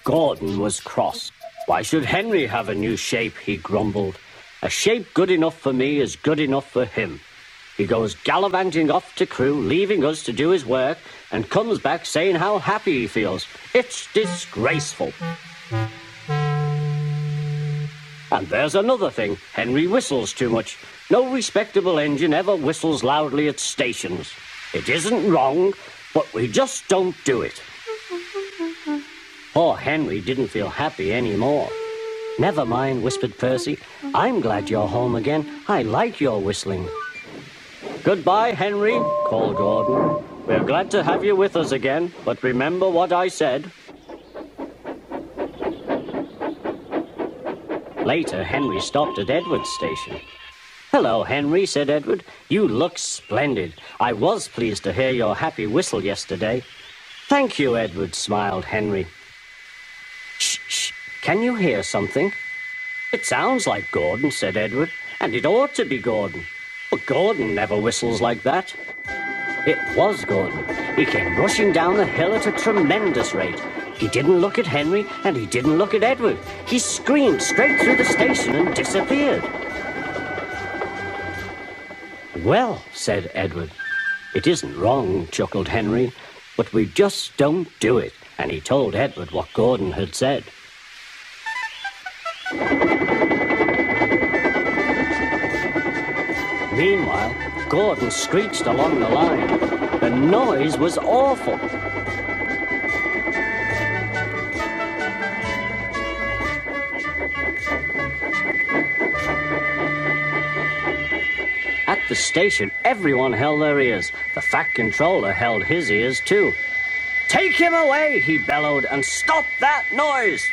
Gordon was cross. Why should Henry have a new shape, he grumbled. A shape good enough for me is good enough for him. He goes gallivanting off to Crewe, leaving us to do his work, and comes back saying how happy he feels. It's disgraceful. And there's another thing. Henry whistles too much. No respectable engine ever whistles loudly at stations. It isn't wrong, but we just don't do it. Poor Henry didn't feel happy anymore. Never mind, whispered Percy. I'm glad you're home again. I like your whistling. Goodbye, Henry, called Gordon. We're glad to have you with us again, but remember what I said. Later, Henry stopped at Edward's station. Hello, Henry, said Edward. You look splendid. I was pleased to hear your happy whistle yesterday. Thank you, Edward, smiled Henry. Shh, shh. Can you hear something? It sounds like Gordon, said Edward, and it ought to be Gordon. But Gordon never whistles like that. It was Gordon. He came rushing down the hill at a tremendous rate. He didn't look at Henry, and he didn't look at Edward. He screamed straight through the station and disappeared. Well, said Edward. It isn't wrong, chuckled Henry, but we just don't do it. And he told Edward what Gordon had said. Meanwhile, Gordon screeched along the line. The noise was awful. At the station, everyone held their ears. The fat controller held his ears too. Take him away, he bellowed, and stop that noise!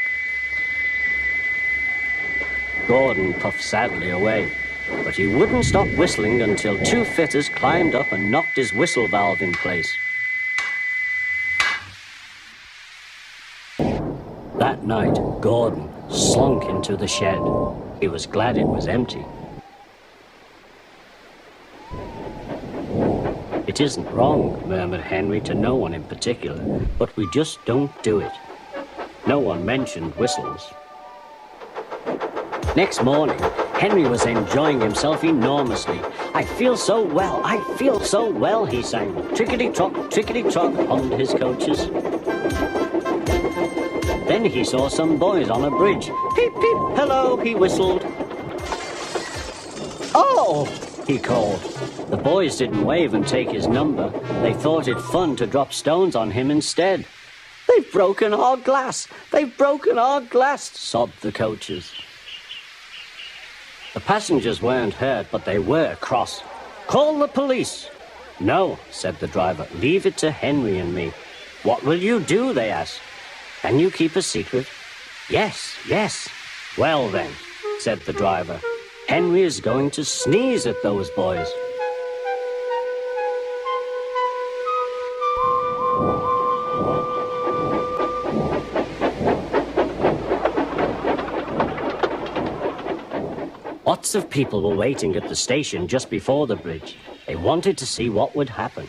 Gordon puffed sadly away, but he wouldn't stop whistling until two fitters climbed up and knocked his whistle valve in place. That night, Gordon slunk into the shed. He was glad it was empty. It isn't wrong, murmured Henry to no one in particular, but we just don't do it. No one mentioned whistles. Next morning, Henry was enjoying himself enormously. I feel so well, he sang. Trickety-trock, hummed his coaches. Then he saw some boys on a bridge. Peep, peep, hello, he whistled. Oh, he called. The boys didn't wave and take his number. They thought it fun to drop stones on him instead. They've broken our glass, sobbed the coaches. The passengers weren't hurt, but they were cross. Call the police. No, said the driver. Leave it to Henry and me. What will you do, they asked. Can you keep a secret? Yes. Well then, said the driver. Henry is going to sneeze at those boys. Lots of people were waiting at the station just before the bridge. They wanted to see what would happen.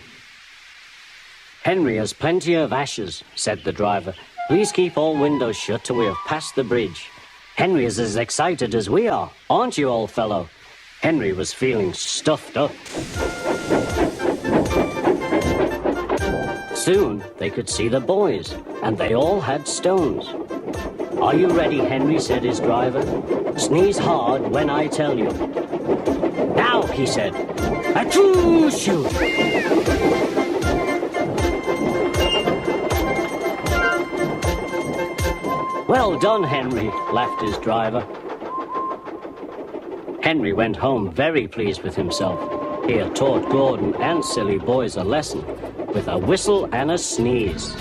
Henry has plenty of ashes, said the driver. Please keep all windows shut till we have passed the bridge. Henry is as excited as we are, aren't you, old fellow? Henry was feeling stuffed up. Soon they could see the boys, and they all had stones. Are you ready, Henry, said his driver. Sneeze hard when I tell you. Now, he said. Achoo, shoot! Well done, Henry, laughed his driver. Henry went home very pleased with himself. He had taught Gordon and silly boys a lesson with a whistle and a sneeze.